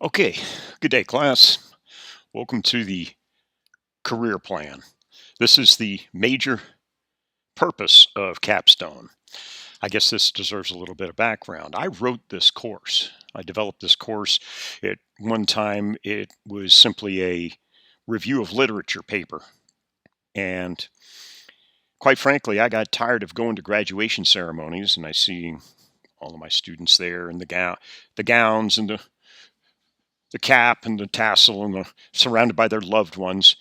Okay, good day, class. Welcome to the career plan. This is the major purpose of Capstone. I guess this deserves a little bit of background. I wrote this course. I developed this course. At one time, it was simply a review of literature paper. And quite frankly, I got tired of going to graduation ceremonies and I see all of my students there in the gowns and the cap and the tassel and surrounded by their loved ones.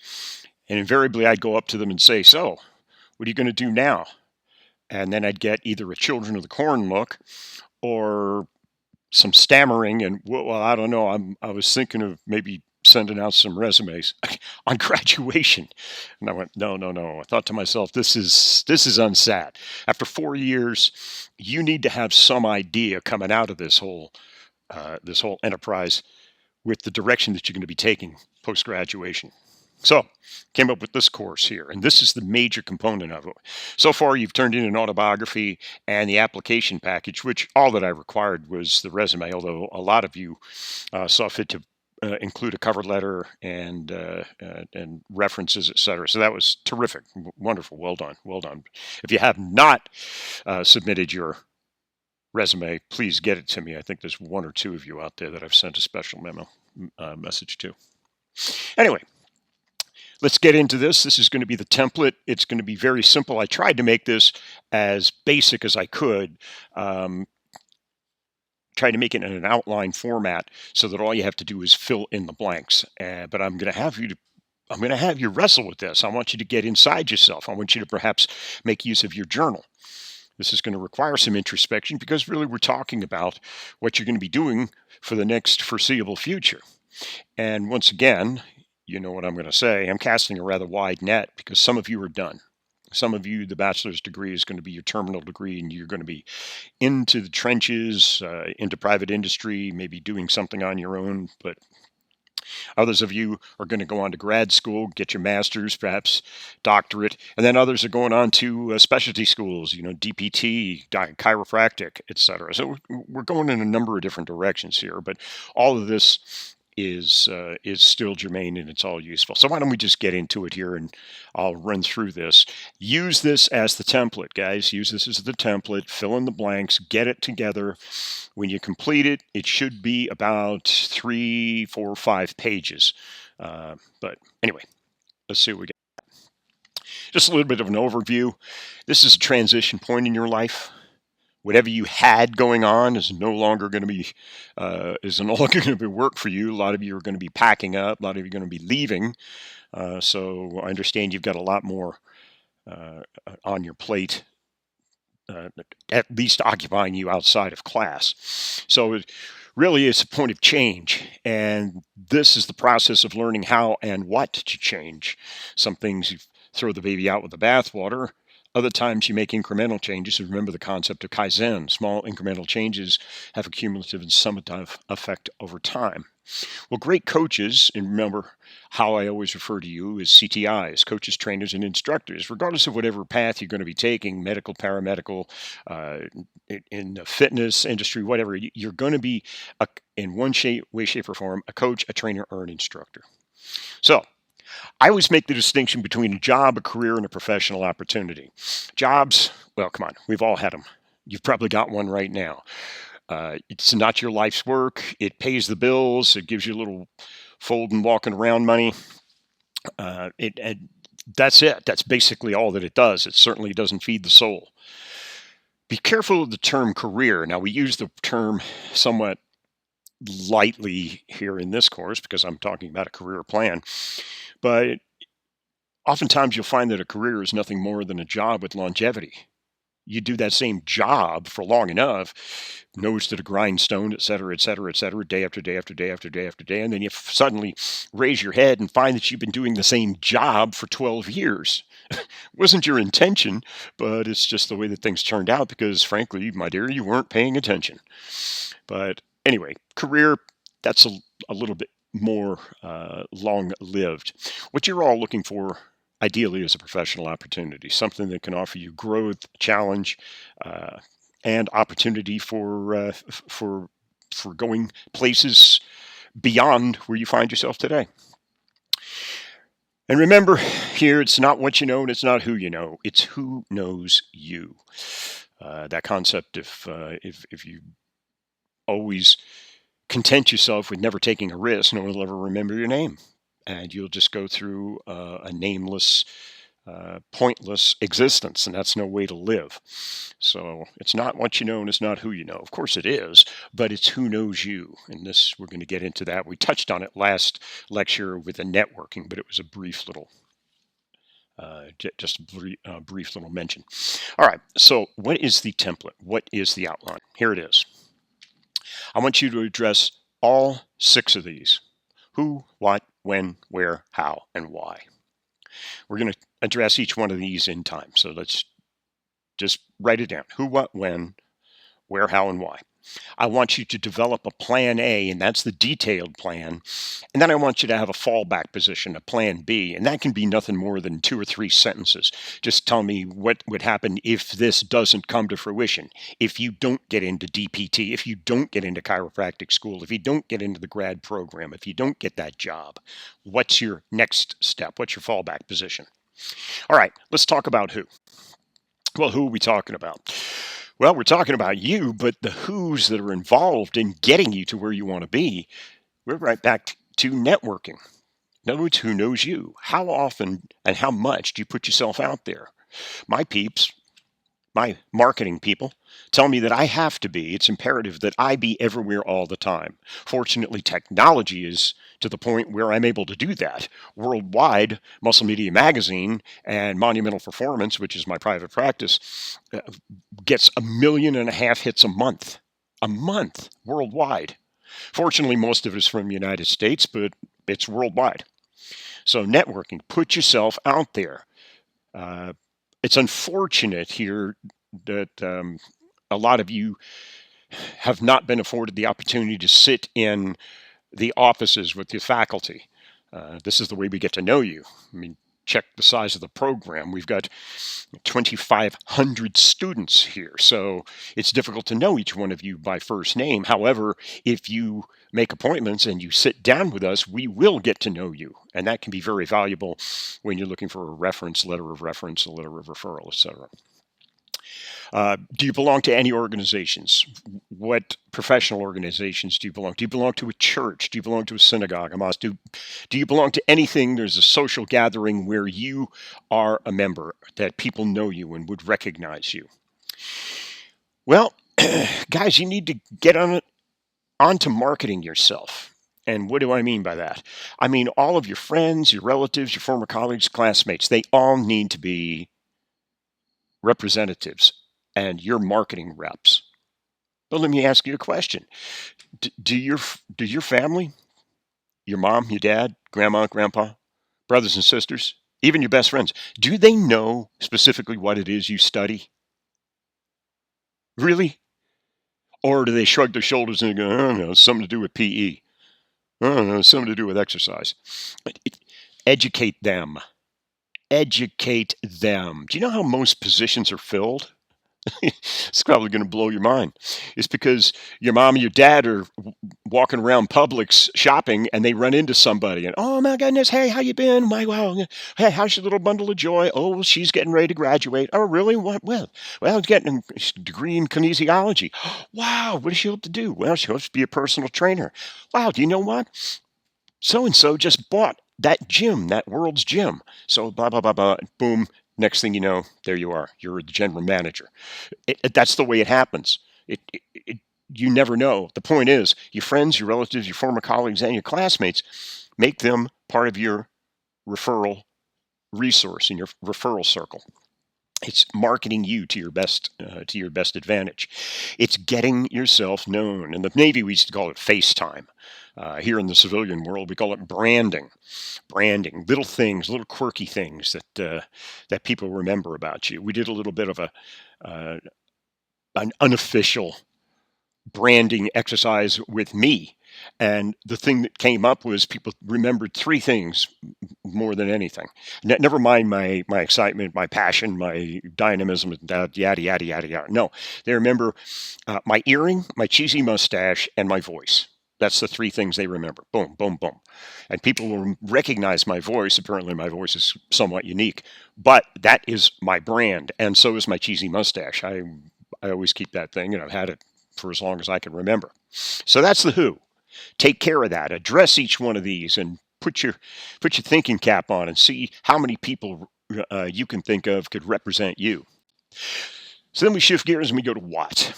And invariably, I'd go up to them and say, "So, what are you going to do now?" And then I'd get either a children of the corn look or some stammering. And, well, I don't know. I was thinking of maybe sending out some resumes on graduation. And I went, no, no, no. I thought to myself, this is unsat. After 4 years, you need to have some idea coming out of this whole enterprise with the direction that you're going to be taking post graduation. So, came up with this course here, and this is the major component of it. So far, you've turned in an autobiography and the application package, which all that I required was the resume, although a lot of you saw fit to include a cover letter and references, etc. So that was terrific, wonderful, well done, well done. If you have not submitted your resume, please get it to me. I think there's one or two of you out there that I've sent a special memo message to. Anyway, let's get into this. This is going to be the template. It's going to be very simple. I tried to make this as basic as I could. Tried to make it in an outline format so that all you have to do is fill in the blanks. But I'm going to have you wrestle with this. I want you to get inside yourself. I want you to perhaps make use of your journal. This is going to require some introspection because really we're talking about what you're going to be doing for the next foreseeable future. And once again, you know what I'm going to say. I'm casting a rather wide net because some of you are done. Some of you, the bachelor's degree is going to be your terminal degree, and you're going to be into the trenches, into private industry, maybe doing something on your own. But others of you are going to go on to grad school, get your master's, perhaps doctorate, and then others are going on to specialty schools, DPT, chiropractic, etc. So we're going in a number of different directions here, but all of this is still germane and it's all useful. So why don't we just get into it here and I'll run through this. Use this as the template, guys. Use this as the template. Fill in the blanks. Get it together. When you complete it, it should be about 3, 4, 5 pages. But anyway, let's see what we get. Just a little bit of an overview. This is a transition point in your life. Whatever you had going on is no longer going to be work for you. A lot of you are going to be packing up. A lot of you are going to be leaving. So I understand you've got a lot more on your plate, at least occupying you outside of class. So it really is a point of change. And this is the process of learning how and what to change. Some things you throw the baby out with the bathwater. Other times you make incremental changes. Remember the concept of Kaizen. Small incremental changes have a cumulative and summative effect over time. Well, great coaches, and remember how I always refer to you as CTIs, coaches, trainers, and instructors, regardless of whatever path you're going to be taking, medical, paramedical, in the fitness industry, whatever, you're going to be, in one way, shape, or form, a coach, a trainer, or an instructor. So, I always make the distinction between a job, a career, and a professional opportunity. Jobs, well, come on, we've all had them. You've probably got one right now. It's not your life's work. It pays the bills. It gives you a little folding, walking around money. That's it. That's basically all that it does. It certainly doesn't feed the soul. Be careful of the term career. Now, we use the term somewhat lightly here in this course because I'm talking about a career plan. But oftentimes you'll find that a career is nothing more than a job with longevity. You do that same job for long enough, nose to the grindstone, et cetera, day after day after day after day after day. And then you suddenly raise your head and find that you've been doing the same job for 12 years. Wasn't your intention, but it's just the way that things turned out because, frankly, my dear, you weren't paying attention. But anyway, career, that's a little bit more long-lived. What you're all looking for ideally is a professional opportunity, something that can offer you growth, challenge, and opportunity for going places beyond where you find yourself today. And remember, here, it's not what you know and it's not who you know. It's who knows you. That concept, if you always content yourself with never taking a risk, no one will ever remember your name. And you'll just go through a nameless, pointless existence, and that's no way to live. So it's not what you know and it's not who you know. Of course it is, but it's who knows you. And this, we're going to get into that. We touched on it last lecture with the networking, but it was a brief little just a brief little mention. All right, so what is the template? What is the outline? Here it is. I want you to address all 6 of these: who, what, when, where, how, and why. We're going to address each one of these in time. So let's just write it down: who, what, when, where, how, and why. I want you to develop a plan A, and that's the detailed plan. And then I want you to have a fallback position, a plan B. And that can be nothing more than 2 or 3 sentences. Just tell me what would happen if this doesn't come to fruition. If you don't get into DPT, if you don't get into chiropractic school, if you don't get into the grad program, if you don't get that job, what's your next step? What's your fallback position? All right, let's talk about who. Well, who are we talking about? Well, we're talking about you, but the who's that are involved in getting you to where you want to be, we're right back to networking. In other words, who knows you? How often and how much do you put yourself out there? My peeps, my marketing people, tell me that I have to be. It's imperative that I be everywhere all the time. Fortunately, technology is to the point where I'm able to do that. Worldwide, Muscle Media Magazine and Monumental Performance, which is my private practice, gets 1.5 million hits a month worldwide. Fortunately, most of it is from the United States, but it's worldwide. So networking, put yourself out there. It's unfortunate here that a lot of you have not been afforded the opportunity to sit in the offices with the faculty. This is the way we get to know you. I mean, check the size of the program. We've got 2,500 students here, so it's difficult to know each one of you by first name. However, if you make appointments and you sit down with us, we will get to know you, and that can be very valuable when you're looking for a reference, letter of reference, a letter of referral, etc. Do you belong to any organizations? What professional organizations do you belong to? Do you belong to a church? Do you belong to a synagogue, a mosque? Do you belong to anything? There's a social gathering where you are a member, that people know you and would recognize you. Well, guys, you need to get onto marketing yourself. And what do I mean by that? I mean, all of your friends, your relatives, your former colleagues, classmates, they all need to be representatives and your marketing reps. But let me ask you a question. Do your family, your mom, your dad, grandma, grandpa, brothers and sisters, even your best friends, do they know specifically what it is you study? Really? Or do they shrug their shoulders and go, oh, no, it's something to do with PE. Oh, no, it's something to do with exercise. Educate them. Educate them. Do you know how most positions are filled? It's probably going to blow your mind. It's because your mom and your dad are walking around Publix shopping, and they run into somebody, and oh my goodness, hey, how you been? My wow, hey, how's your little bundle of joy? Oh, well, she's getting ready to graduate. Oh, really? What? Well, getting a degree in kinesiology. Wow, what does she hope to do? Well, she hopes to be a personal trainer. Wow, do you know what? So and so just bought that gym, that World's Gym. So blah blah blah blah. Boom. Next thing you know, there you are. You're the general manager. That's the way it happens. You never know. The point is, your friends, your relatives, your former colleagues, and your classmates, make them part of your referral resource in your referral circle. It's marketing you to your best advantage. It's getting yourself known. In the Navy, we used to call it FaceTime. Here in the civilian world, we call it branding. Branding, little things, little quirky things that people remember about you. We did a little bit of an unofficial branding exercise with me. And the thing that came up was people remembered 3 things more than anything. Never mind my excitement, my passion, my dynamism, yada, yada, yada, yada. No, they remember my earring, my cheesy mustache, and my voice. That's the three things they remember. Boom, boom, boom. And people will recognize my voice. Apparently, my voice is somewhat unique, but that is my brand. And so is my cheesy mustache. I always keep that thing, and I've had it for as long as I can remember. So that's the who. Take care of that. Address each one of these and put your thinking cap on and see how many people you can think of could represent you. So then we shift gears and we go to what.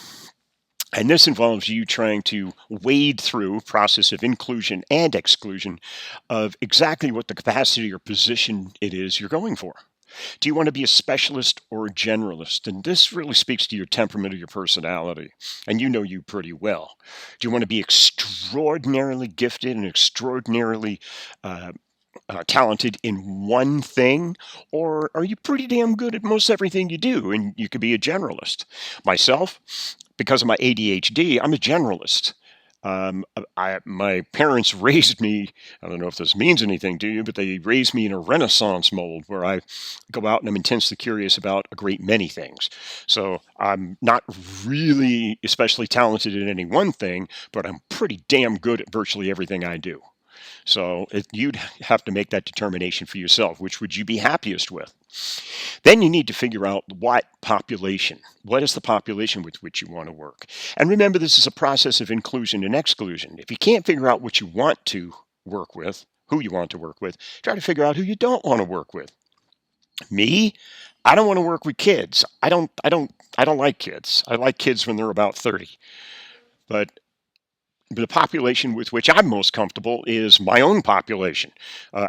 And this involves you trying to wade through a process of inclusion and exclusion of exactly what the capacity or position it is you're going for. Do you want to be a specialist or a generalist? And this really speaks to your temperament or your personality. And you know you pretty well. Do you want to be extraordinarily gifted and extraordinarily talented in one thing? Or are you pretty damn good at most everything you do and you could be a generalist? Myself, because of my ADHD, I'm a generalist. My parents raised me, I don't know if this means anything to you, but they raised me in a Renaissance mold where I go out and I'm intensely curious about a great many things. So I'm not really especially talented in any one thing, but I'm pretty damn good at virtually everything I do. So you'd have to make that determination for yourself. Which would you be happiest with? Then you need to figure out what population. What is the population with which you want to work? And remember, this is a process of inclusion and exclusion. If you can't figure out what you want to work with, who you want to work with, try to figure out who you don't want to work with. Me, I don't want to work with kids. I don't like kids. I like kids when they're about 30. But the population with which I'm most comfortable is my own population,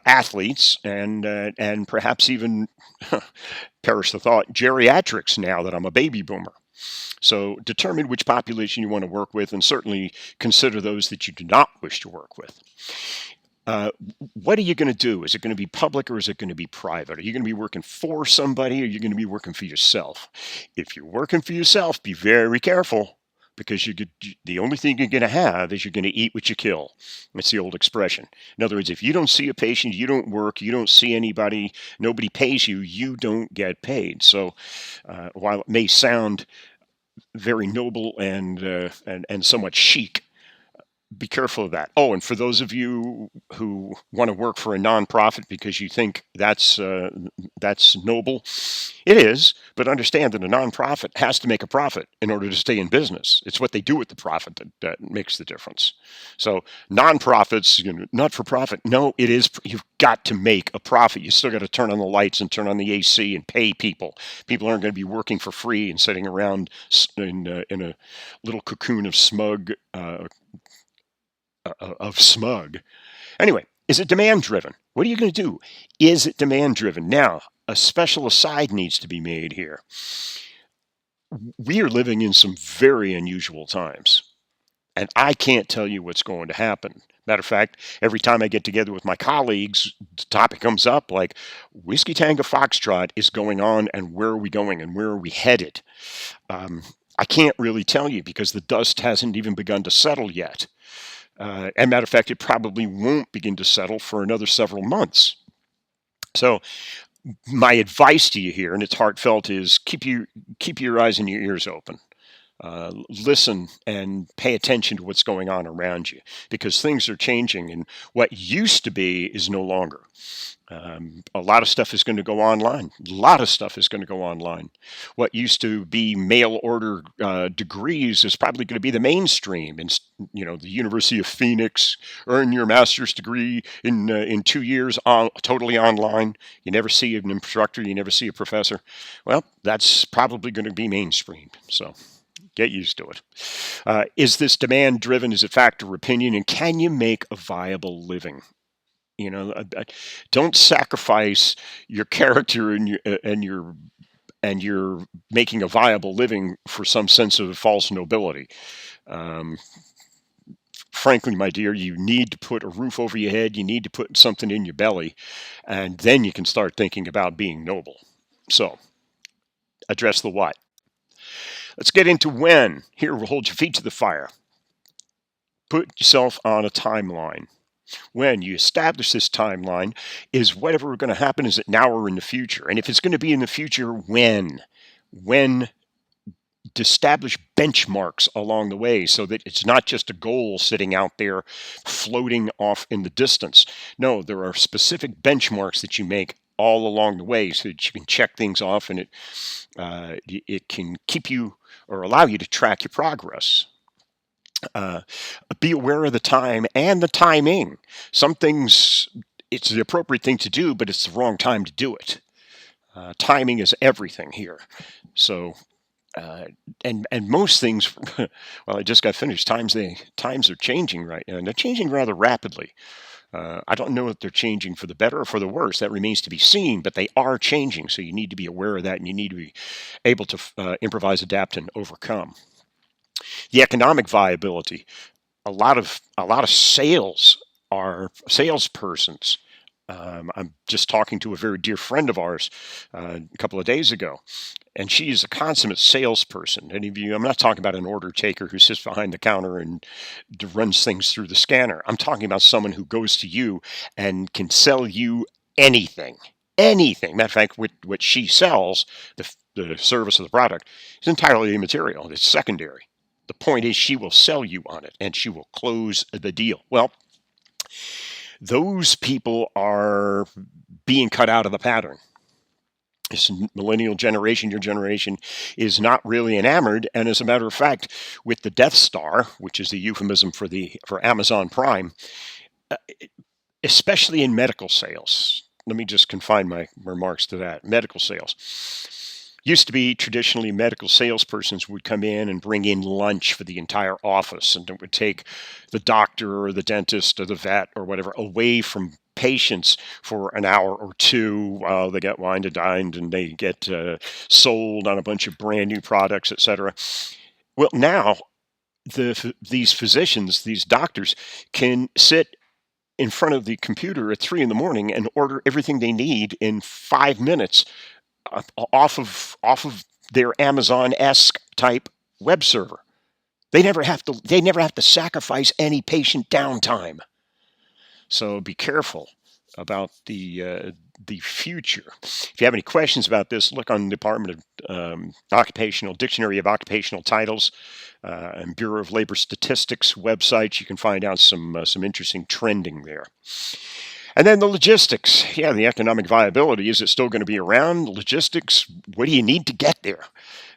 athletes, and perhaps even, perish the thought, geriatrics now that I'm a baby boomer. So determine which population you want to work with, and certainly consider those that you do not wish to work with. What are you going to do? Is it going to be public or is it going to be private? Are you going to be working for somebody or are you going to be working for yourself? If you're working for yourself, be very careful because the only thing you're going to have is you're going to eat what you kill. That's the old expression. In other words, if you don't see a patient, you don't work, you don't see anybody, nobody pays you, you don't get paid. So while it may sound very noble and somewhat chic, be careful of that. Oh, and for those of you who want to work for a nonprofit because you think that's noble, it is. But understand that a nonprofit has to make a profit in order to stay in business. It's what they do with the profit that makes the difference. So nonprofits, not for profit. No, it is. You've got to make a profit. You still got to turn on the lights and turn on the AC and pay people. People aren't going to be working for free and sitting around in a little cocoon of smug. Anyway, is it demand driven? What are you going to do? Is it demand driven? Now, a special aside needs to be made here. We are living in some very unusual times, and I can't tell you what's going to happen. Matter of fact, every time I get together with my colleagues, the topic comes up like Whiskey Tango Foxtrot is going on, and where are we going and where are we headed? I can't really tell you because the dust hasn't even begun to settle yet. And matter of fact, it probably won't begin to settle for another several months. So my advice to you here, and it's heartfelt, is keep your eyes and your ears open. Listen and pay attention to what's going on around you because things are changing and what used to be is no longer. A lot of stuff is going to go online. A lot of stuff is going to go online. What used to be mail order degrees is probably going to be the mainstream. And the University of Phoenix, earn your master's degree in 2 years totally online. You never see an instructor. You never see a professor. Well, that's probably going to be mainstream. So get used to it. Is this demand driven? Is it fact or opinion? And can you make a viable living? Don't sacrifice your character and your making a viable living for some sense of false nobility. Frankly, my dear, you need to put a roof over your head. You need to put something in your belly, and then you can start thinking about being noble. So, address the what. Let's get into when. Here, we'll hold your feet to the fire. Put yourself on a timeline. When you establish this timeline, is whatever going to happen, is it now or in the future? And if it's going to be in the future, when? When to establish benchmarks along the way so that it's not just a goal sitting out there floating off in the distance. No, there are specific benchmarks that you make all along the way so that you can check things off, and it can keep you or allow you to track your progress. Uh, be aware of the time and the timing. Some things, it's the appropriate thing to do, but it's the wrong time to do it. Timing is everything here. So uh, and most things, well, I just got finished. Times are changing right now, and they're changing rather rapidly. I don't know if they're changing for the better or for the worse. That remains to be seen, but they are changing. So you need to be aware of that, and you need to be able to improvise, adapt, and overcome. The economic viability. A lot of sales are salespersons. I'm just talking to a very dear friend of ours a couple of days ago, and she is a consummate salesperson. Any of you, I'm not talking about an order taker who sits behind the counter and runs things through the scanner. I'm talking about someone who goes to you and can sell you anything. Anything. Matter of fact, what she sells, the service of the product, is entirely immaterial. It's secondary. The point is, she will sell you on it and she will close the deal. Well, those people are being cut out of the pattern. This millennial generation, your generation, is not really enamored. And as a matter of fact, with the Death Star, which is the euphemism for Amazon Prime, uh, especially in medical sales, let me just confine my remarks to that. Medical sales. Used to be traditionally medical salespersons would come in and bring in lunch for the entire office, and it would take the doctor or the dentist or the vet or whatever away from patients for an hour or two while they get wined and dined and they get sold on a bunch of brand new products, etc. Well, now these physicians, these doctors, can sit in front of the computer at 3 in the morning and order everything they need in 5 minutes off of their Amazon-esque type web server. They never have to sacrifice any patient downtime. So be careful about the future. If you have any questions about this, look on the Department of Occupational Dictionary of Occupational Titles and Bureau of Labor Statistics websites. You can find out some interesting trending there. And then the logistics. Yeah, the economic viability. Is it still going to be around? Logistics, what do you need to get there?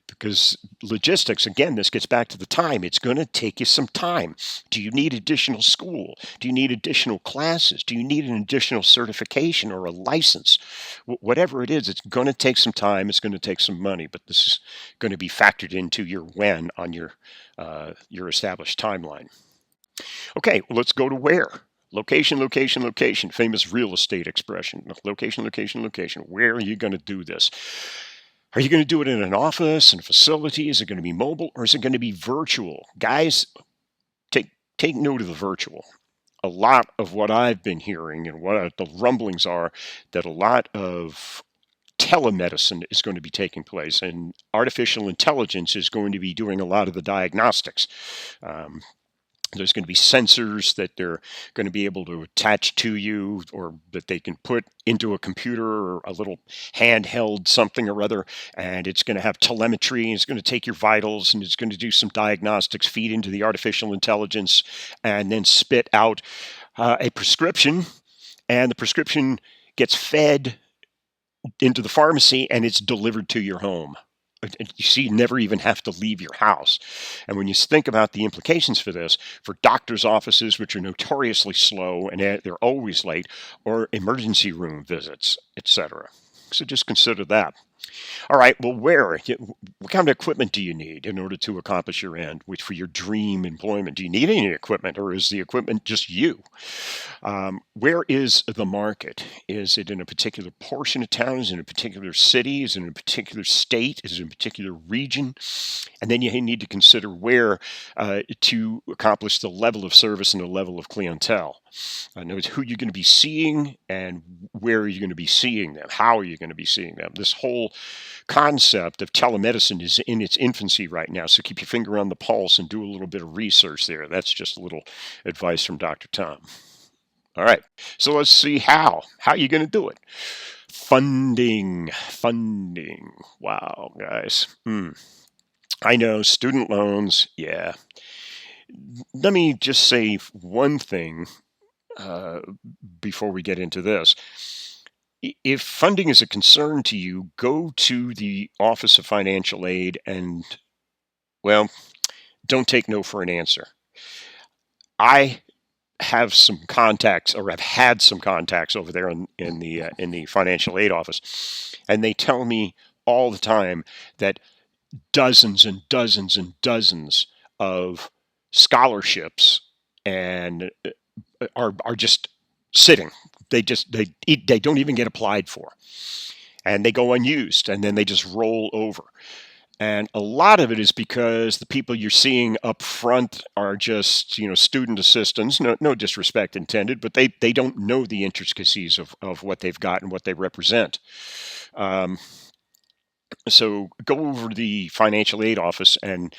Because logistics, again, this gets back to the time. It's going to take you some time. Do you need additional school? Do you need additional classes? Do you need an additional certification or a license? Whatever it is, it's going to take some time. It's going to take some money, but this is going to be factored into your when on your established timeline. Okay, well, let's go to where. Location, location, location. Famous real estate expression. Location, location, location. Where are you going to do this? Are you going to do it in an office, in a facility? Is it going to be mobile, or is it going to be virtual? Guys, take note of the virtual. A lot of what I've been hearing and what the rumblings are that a lot of telemedicine is going to be taking place, and artificial intelligence is going to be doing a lot of the diagnostics. There's going to be sensors that they're going to be able to attach to you or that they can put into a computer or a little handheld something or other. And it's going to have telemetry, and it's going to take your vitals, and it's going to do some diagnostics, feed into the artificial intelligence, and then spit out a prescription. And the prescription gets fed into the pharmacy and it's delivered to your home. You see, you never even have to leave your house. And when you think about the implications for this, for doctors' offices, which are notoriously slow and they're always late, or emergency room visits, etc. So just consider that. All right, well, what kind of equipment do you need in order to accomplish your end for your dream employment? Do you need any equipment, or is the equipment just you? Where is the market? Is it in a particular portion of town? Is it in a particular city? Is it in a particular state? Is it in a particular region? And then you need to consider where to accomplish the level of service and the level of clientele. Notice who you're going to be seeing and where are you going to be seeing them? How are you going to be seeing them? This whole concept of telemedicine is in its infancy right now, so keep your finger on the pulse and do a little bit of research there. That's just a little advice from Dr. Tom. All right, so let's see how. How are you going to do it? Funding. Wow, guys. I know student loans. Yeah. Let me just say one thing uh, before we get into this. If funding is a concern to you, go to the Office of Financial Aid and, well, don't take no for an answer. I have some contacts, or have had some contacts over there in the financial aid office, and they tell me all the time that dozens and dozens and dozens of scholarships and are just sitting. They don't even get applied for, and they go unused, and then they just roll over. And a lot of it is because the people you're seeing up front are just, student assistants. No disrespect intended, but they don't know the intricacies of what they've got and what they represent. Um, so go over to the financial aid office and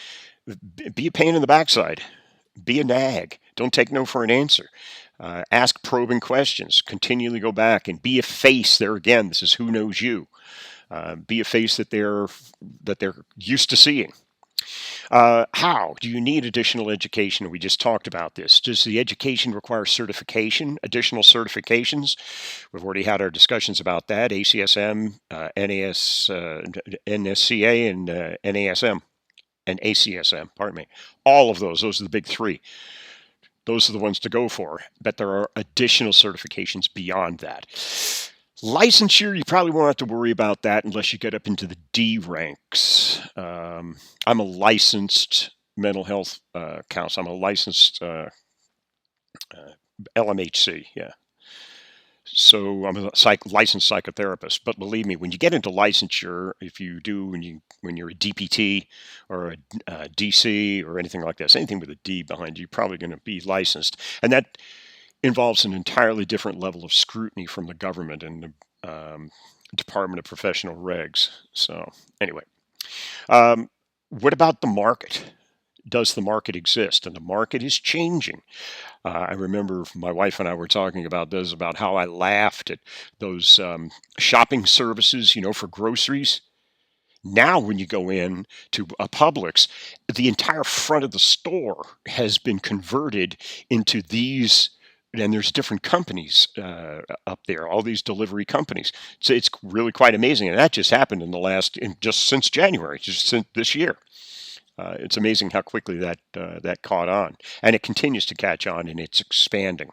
be a pain in the backside. Be a nag. Don't take no for an answer. Ask probing questions. Continually go back and be a face. There again, this is who knows you. Be a face that they're used to seeing. How do you need additional education? We just talked about this. Does the education require certification, additional certifications? We've already had our discussions about that. ACSM, NSCA, and NASM and ACSM. Pardon me. All of those. Those are the big three. Those are the ones to go for. But there are additional certifications beyond that. Licensure, you probably won't have to worry about that unless you get up into the D ranks. I'm a licensed mental health counselor. I'm a licensed LMHC, yeah. So I'm a licensed psychotherapist. But believe me, when you get into licensure, if you do when you're a DPT or a DC or anything like this, anything with a D behind you, you're probably going to be licensed, and that involves an entirely different level of scrutiny from the government and the Department of Professional Regs. So anyway, what about the market? Does the market exist? And the market is changing. I remember my wife and I were talking about this, about how I laughed at those shopping services, for groceries. Now, when you go in to a Publix, the entire front of the store has been converted into these, and there's different companies up there, all these delivery companies. So it's really quite amazing, and that just happened just since January, just since this year. It's amazing how quickly that caught on, and it continues to catch on, and it's expanding.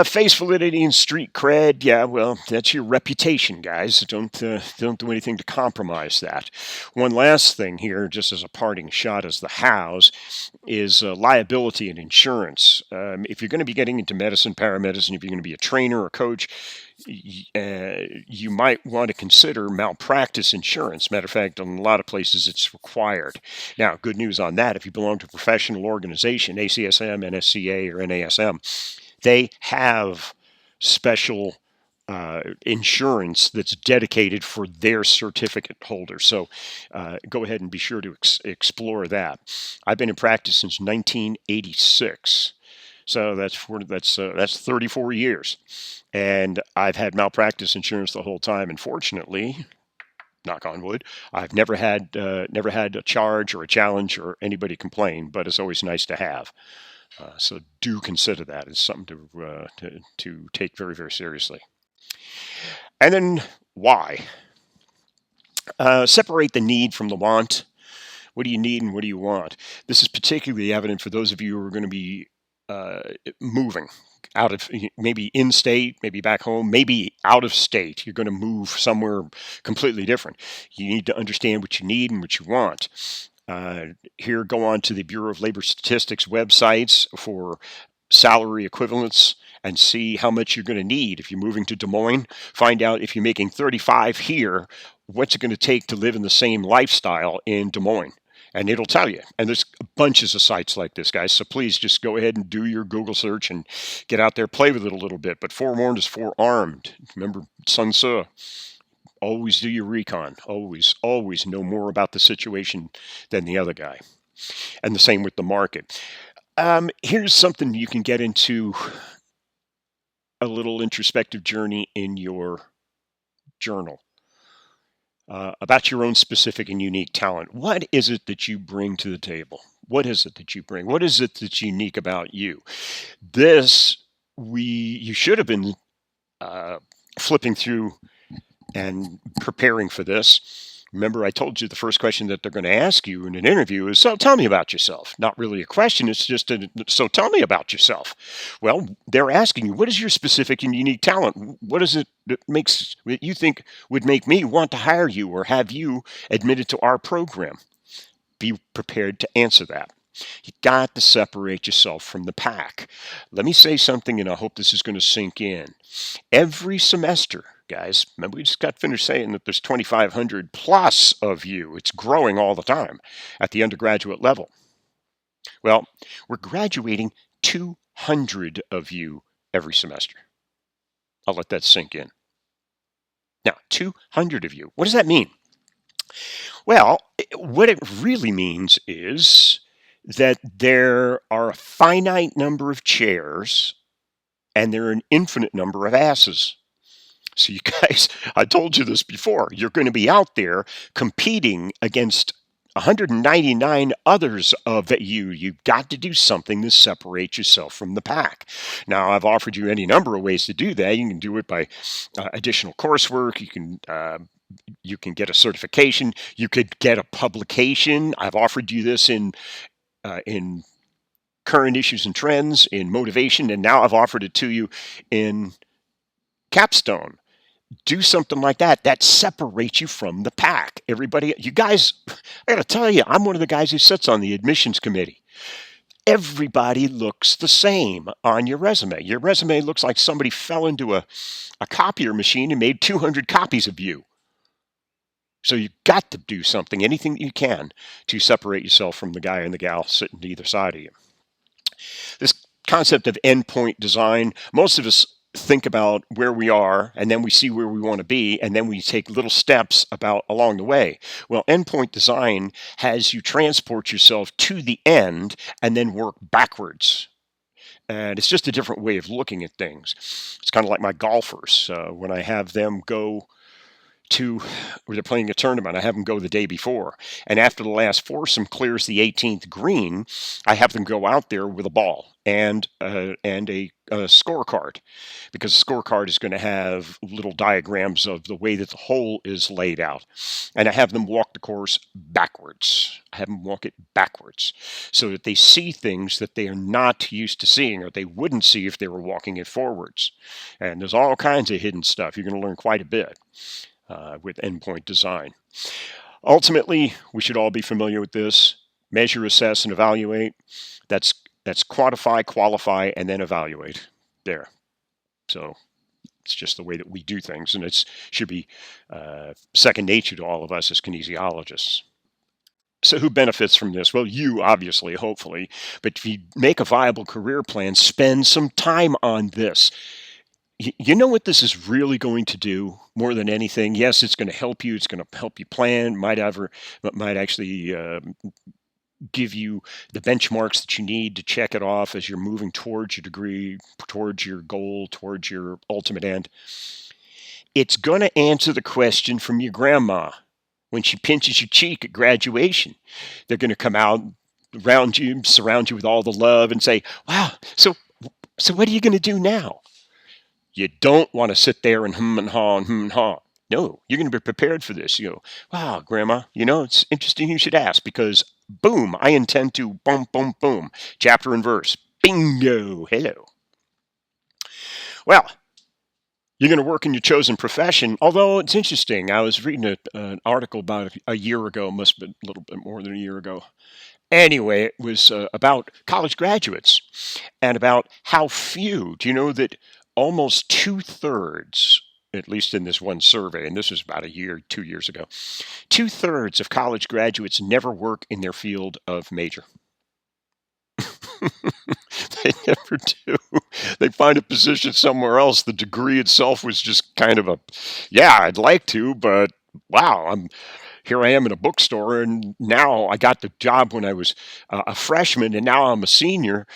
Face validity and street cred. Yeah, well, that's your reputation, guys. Don't do anything to compromise that. One last thing here, just as a parting shot, as the hows, is liability and insurance. If you're going to be getting into medicine, paramedicine, if you're going to be a trainer or coach, you might want to consider malpractice insurance. Matter of fact, in a lot of places it's required. Now, good news on that: if you belong to a professional organization, ACSM, NSCA, or NASM, they have special insurance that's dedicated for their certificate holders. So go ahead and be sure to explore that. I've been in practice since 1986. So that's 34 years, and I've had malpractice insurance the whole time. And fortunately, knock on wood, I've never had a charge or a challenge or anybody complain. But it's always nice to have. So do consider that as something to take very, very seriously. And then why? Separate the need from the want. What do you need and what do you want? This is particularly evident for those of you who are going to be moving out of, maybe in state, maybe back home, maybe out of state. You're going to move somewhere completely different. You need to understand what you need and what you want. Here, go on to the Bureau of Labor Statistics websites for salary equivalents and see how much you're going to need. If you're moving to Des Moines, find out if you're making 35 here, what's it going to take to live in the same lifestyle in Des Moines? And it'll tell you. And there's bunches of sites like this, guys. So please just go ahead and do your Google search and get out there, play with it a little bit. But forewarned is forearmed. Remember Sun Tzu. Always do your recon. Always, always know more about the situation than the other guy. And the same with the market. Here's something you can get into a little introspective journey in your journal. about your own specific and unique talent. What is it that you bring to the table? What is it that you bring? What is it that's unique about you? This you should have been uh, flipping through and preparing for this. Remember, I told you the first question that they're going to ask you in an interview is, so tell me about yourself. Not really a question, it's just so tell me about yourself. Well, they're asking you, what is your specific and unique talent? What is it that you think would make me want to hire you or have you admitted to our program? Be prepared to answer that. You got to separate yourself from the pack. Let me say something, and I hope this is going to sink in. Every semester, guys, remember we just got finished saying that there's 2,500 plus of you. It's growing all the time at the undergraduate level. Well, we're graduating 200 of you every semester. I'll let that sink in. Now, 200 of you. What does that mean? Well, what it really means is that there are a finite number of chairs and there are an infinite number of asses. So you guys, I told you this before, you're going to be out there competing against 199 others of you. You've got to do something to separate yourself from the pack. Now, I've offered you any number of ways to do that. You can do it by additional coursework. You can get a certification. You could get a publication. I've offered you this in current issues and trends, in motivation, and now I've offered it to you in Capstone. Do something like that. That separates you from the pack. Everybody, you guys, I got to tell you, I'm one of the guys who sits on the admissions committee. Everybody looks the same on your resume. Your resume looks like somebody fell into a copier machine and made 200 copies of you. So you've got to do something, anything that you can, to separate yourself from the guy and the gal sitting to either side of you. This concept of endpoint design, most of us think about where we are and then we see where we want to be and then we take little steps about along the way. Well, endpoint design has you transport yourself to the end and then work backwards. And it's just a different way of looking at things. It's kind of like my golfers. When I have them go to where they're playing a tournament, I have them go the day before. And after the last foursome clears the 18th green, I have them go out there with a ball and a scorecard, because the scorecard is going to have little diagrams of the way that the hole is laid out. And I have them walk the course backwards. I have them walk it backwards so that they see things that they are not used to seeing or they wouldn't see if they were walking it forwards. And there's all kinds of hidden stuff. You're going to learn quite a bit with endpoint design. Ultimately, we should all be familiar with this. Measure, assess, and evaluate. That's quantify, qualify, and then evaluate. There. So it's just the way that we do things, and it should be second nature to all of us as kinesiologists. So who benefits from this? Well, you, obviously, hopefully. But if you make a viable career plan, spend some time on this. You know what this is really going to do more than anything? Yes, it's going to help you. It's going to help you plan. Might actually give you the benchmarks that you need to check it off as you're moving towards your degree, towards your goal, towards your ultimate end. It's going to answer the question from your grandma when she pinches your cheek at graduation. They're going to come out around you, surround you with all the love and say, wow, so what are you going to do now? You don't want to sit there and hum and haw and hum and haw. No, you're going to be prepared for this. You go, wow, Grandma, it's interesting you should ask, because boom, I intend to boom, boom, boom, chapter and verse. Bingo, hello. Well, you're going to work in your chosen profession, although it's interesting. I was reading an article about a year ago, must have been a little bit more than a year ago. Anyway, it was about college graduates and about how few. Do you know that almost 2/3, at least in this one survey, and this was about 2 years ago, 2/3 of college graduates never work in their field of major. They never do. They find a position somewhere else. The degree itself was just kind of I'd like to, but wow, here I am in a bookstore, and now I got the job when I was a freshman, and now I'm a senior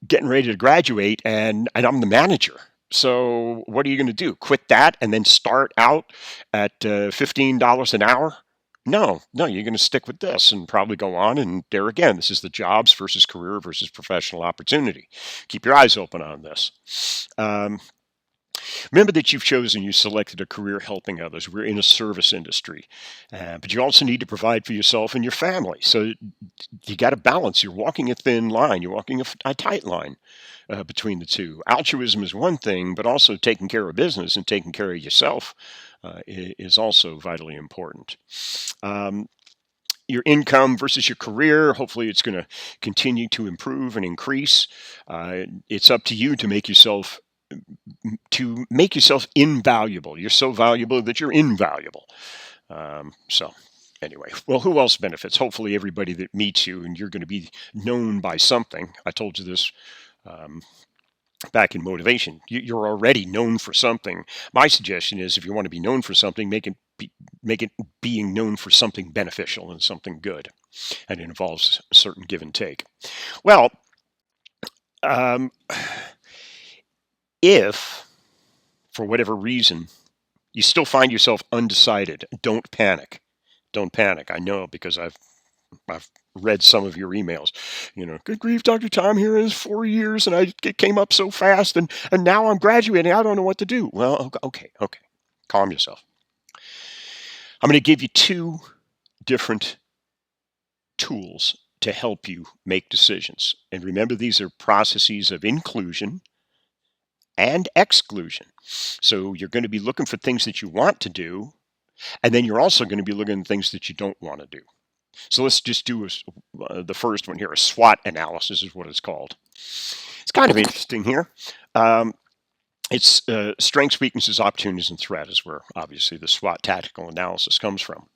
getting ready to graduate, and I'm the manager. So what are you going to do? Quit that and then start out at $15 an hour? No, no, you're going to stick with this and probably go on. And there again, this is the jobs versus career versus professional opportunity. Keep your eyes open on this. Remember that you selected a career helping others. We're in a service industry, but you also need to provide for yourself and your family. So you got to balance. You're walking a thin line. You're walking a tight line between the two. Altruism is one thing, but also taking care of business and taking care of yourself is also vitally important. Um, your income versus your career, hopefully it's going to continue to improve and increase. It's up to you to make yourself invaluable. You're so valuable that you're invaluable. So anyway, well, who else benefits? Hopefully everybody that meets you, and you're going to be known by something. I told you this um, back in motivation. You're already known for something. My suggestion is, if you want to be known for something, make it being known for something beneficial and something good, and it involves a certain give and take. Well, um, if for whatever reason you still find yourself undecided, don't panic. Don't panic. I know, because I've read some of your emails. Good grief, Dr. Tom, here is 4 years and it came up so fast, and now I'm graduating. I don't know what to do. Well, okay. Calm yourself. I'm going to give you two different tools to help you make decisions. And remember, these are processes of inclusion and exclusion. So you're going to be looking for things that you want to do, and then you're also going to be looking at things that you don't want to do. So let's just do the first one here. A SWOT analysis is what it's called. It's kind of interesting here. It's strengths, weaknesses, opportunities, and threats is where obviously the SWOT tactical analysis comes from.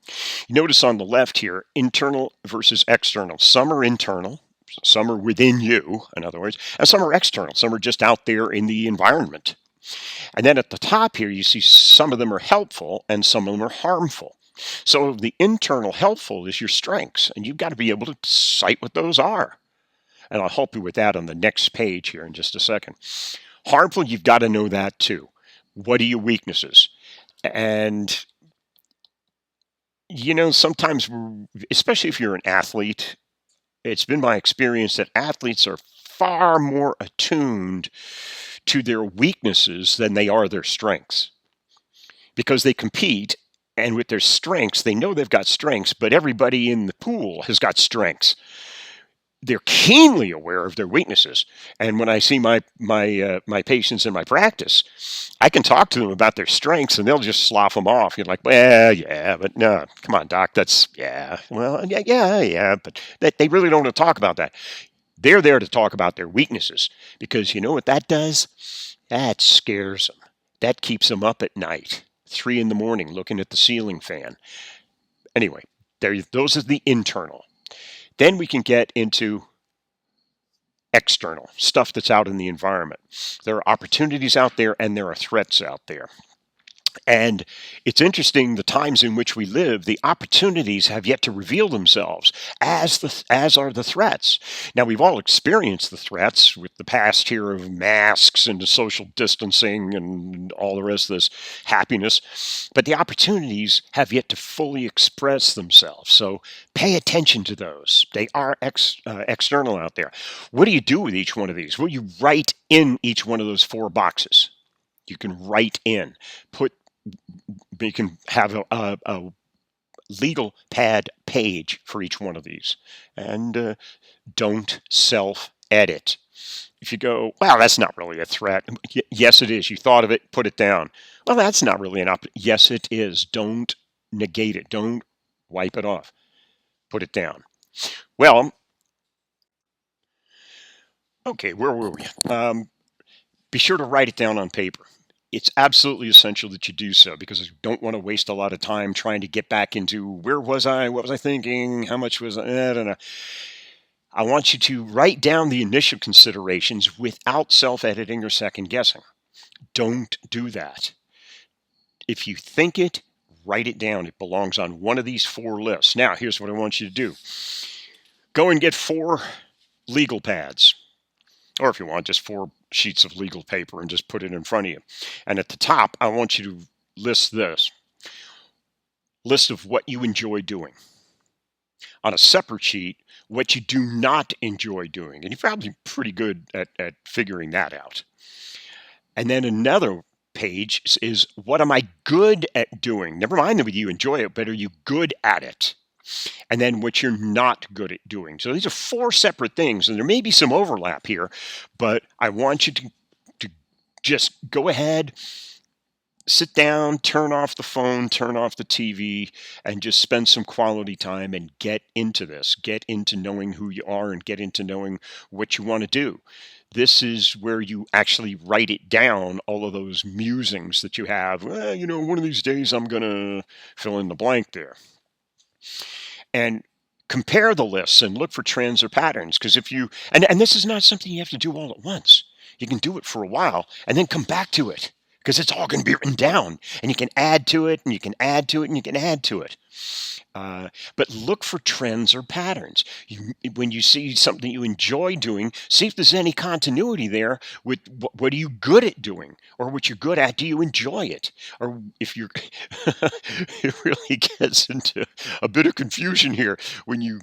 You notice on the left here, internal versus external. Some are internal, some are within you, in other words, and some are external. Some are just out there in the environment. And then at the top here, you see some of them are helpful and some of them are harmful. So the internal helpful is your strengths, and you've got to be able to cite what those are. And I'll help you with that on the next page here in just a second. Harmful, you've got to know that too. What are your weaknesses? And, sometimes, especially if you're an athlete, it's been my experience that athletes are far more attuned to their weaknesses than they are their strengths, because they compete, and with their strengths, they know they've got strengths, but everybody in the pool has got strengths. They're keenly aware of their weaknesses, and when I see my patients in my practice, I can talk to them about their strengths, and they'll just slough them off. You're like, well, yeah, but no, come on, doc, that's well, yeah, but they really don't want to talk about that. They're there to talk about their weaknesses, because you know what that does? That scares them. That keeps them up at night, 3 in the morning, looking at the ceiling fan. Anyway, those are the internal. Then we can get into external stuff that's out in the environment. There are opportunities out there and there are threats out there. And it's interesting, the times in which we live, the opportunities have yet to reveal themselves as are the threats. Now, we've all experienced the threats with the past here of masks and the social distancing and all the rest of this happiness, but the opportunities have yet to fully express themselves. So pay attention to those. They are external out there. What do you do with each one of these? Well, you write in each one of those 4 boxes. You can write in, you can have a legal pad page for each one of these, and don't self-edit. If you go, wow, that's not really a threat. Yes, it is. You thought of it, put it down. Well, that's not really an yes, it is. Don't negate it. Don't wipe it off. Put it down. Well, okay, where were we? Be sure to write it down on paper. It's absolutely essential that you do so, because you don't want to waste a lot of time trying to get back into where was I, what was I thinking, how much was I don't know. I want you to write down the initial considerations without self-editing or second-guessing. Don't do that. If you think it, write it down. It belongs on one of these 4 lists. Now, here's what I want you to do. Go and get 4 legal pads. or if you want, just 4 sheets of legal paper and just put it in front of you. And at the top, I want you to list this list of what you enjoy doing. On a separate sheet, what you do not enjoy doing. And you're probably pretty good at figuring that out. And then another page is what am I good at doing? Never mind that you enjoy it, but are you good at it? And then what you're not good at doing. So these are 4 separate things, and there may be some overlap here, but I want you to just go ahead, sit down, turn off the phone, turn off the TV, and just spend some quality time and get into this. Get into knowing who you are and get into knowing what you want to do. This is where you actually write it down, all of those musings that you have. Well, one of these days I'm going to fill in the blank there. And compare the lists and look for trends or patterns. Because if you, and this is not something you have to do all at once. You can do it for a while and then come back to it because it's all going to be written down and you can add to it and you can add to it and you can add to it. But look for trends or patterns. When you see something you enjoy doing, see if there's any continuity there with what are you good at doing, or what you're good at. Do you enjoy it? Or if you're, it really gets into a bit of confusion here when you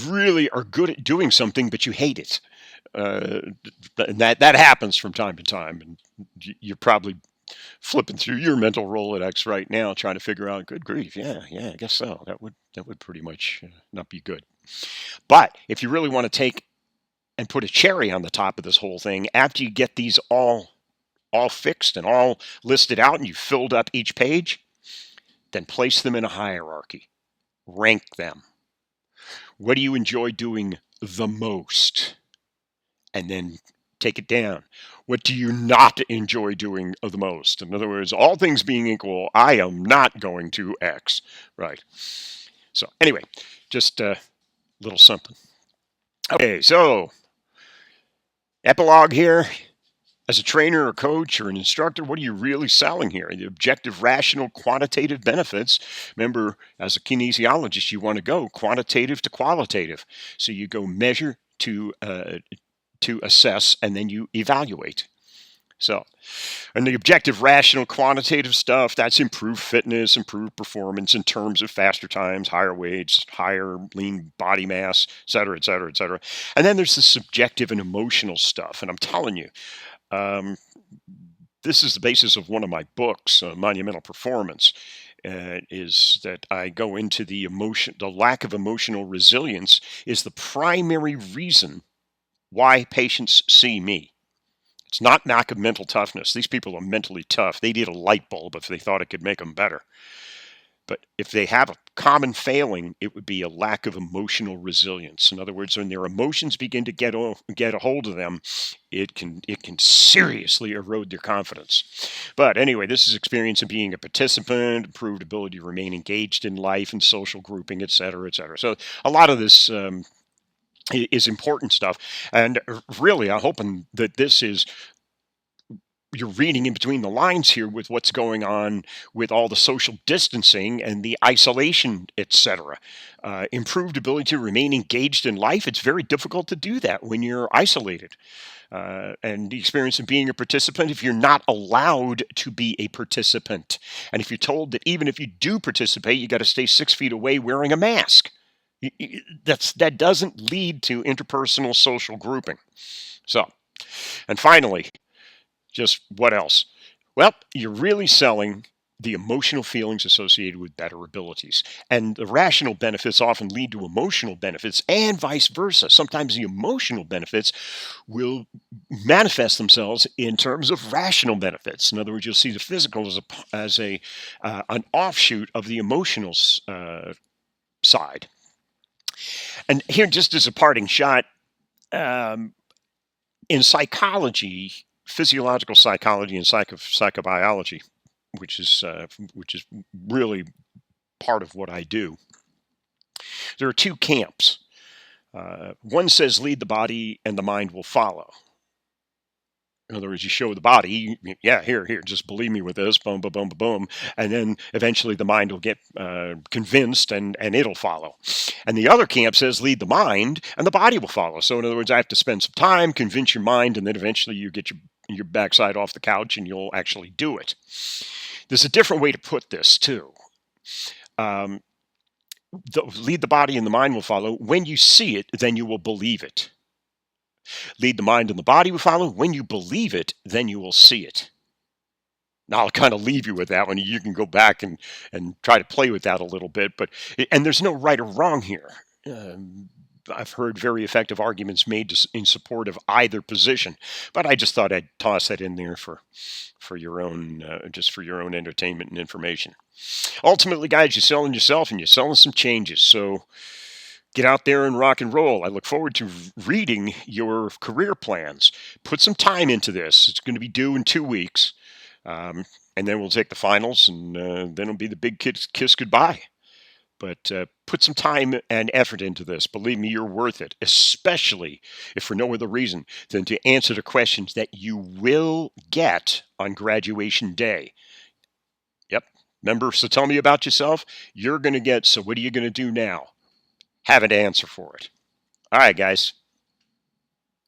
really are good at doing something but you hate it. That happens from time to time, and you're probably flipping through your mental Rolodex right now, trying to figure out, good grief, yeah, I guess so. That would pretty much not be good. But if you really want to take and put a cherry on the top of this whole thing, after you get these all fixed and all listed out, and you filled up each page, then place them in a hierarchy. Rank them. What do you enjoy doing the most? And then take it down. What do you not enjoy doing the most? In other words, all things being equal, I am not going to X. Right. So anyway, just a little something. Okay, so epilogue here. As a trainer or coach or an instructor, what are you really selling here? The objective, rational, quantitative benefits. Remember, as a kinesiologist, you want to go quantitative to qualitative. So you go measure to assess, and then you evaluate. So, and the objective, rational, quantitative stuff, that's improved fitness, improved performance in terms of faster times, higher weights, higher lean body mass, et cetera, et cetera, et cetera. And then there's the subjective and emotional stuff. And I'm telling you, this is the basis of one of my books, Monumental Performance, is that I go into the lack of emotional resilience is the primary reason why patients see me. It's not lack of mental toughness. These people are mentally tough. They need a light bulb if they thought it could make them better. But if they have a common failing, it would be a lack of emotional resilience. In other words, when their emotions begin to get a hold of them, it can seriously erode their confidence. But anyway, this is experience of being a participant, improved ability to remain engaged in life and social grouping, et cetera, et cetera. So a lot of this is important stuff. And really, I'm hoping that this is, you're reading in between the lines here with what's going on with all the social distancing and the isolation, etc. Improved ability to remain engaged in life. It's very difficult to do that when you're isolated. And the experience of being a participant, if you're not allowed to be a participant. And if you're told that even if you do participate, you got to stay 6 feet away wearing a mask. That doesn't lead to interpersonal social grouping. So, and finally, just what else? Well, you're really selling the emotional feelings associated with better abilities. And the rational benefits often lead to emotional benefits and vice versa. Sometimes the emotional benefits will manifest themselves in terms of rational benefits. In other words, you'll see the physical as an offshoot of the emotional side. And here, just as a parting shot, in psychology, physiological psychology and psychobiology, which is really part of what I do, there are 2 camps. One says lead the body and the mind will follow. In other words, you show the body, yeah, here, just believe me with this, boom, boom, boom, boom, boom. And then eventually the mind will get convinced and it'll follow. And the other camp says lead the mind and the body will follow. So in other words, I have to spend some time, convince your mind, and then eventually you get your backside off the couch and you'll actually do it. There's a different way to put this too. Um, Lead the body and the mind will follow. When you see it, then you will believe it. Lead the mind and the body will follow. When you believe it, then you will see it. Now I'll kind of leave you with that one. You can go back and try to play with that a little bit. And there's no right or wrong here. I've heard very effective arguments made in support of either position, but I just thought I'd toss that in there for your own just for your own entertainment and information. Ultimately, guys, you're selling yourself and you're selling some changes. So get out there and rock and roll. I look forward to reading your career plans. Put some time into this. It's going to be due in 2 weeks. And then we'll take the finals, and then it'll be the big kiss goodbye. But put some time and effort into this. Believe me, you're worth it, especially if for no other reason than to answer the questions that you will get on graduation day. Yep. Remember, so tell me about yourself. You're going to get, so what are you going to do now? Have an answer for it. All right, guys.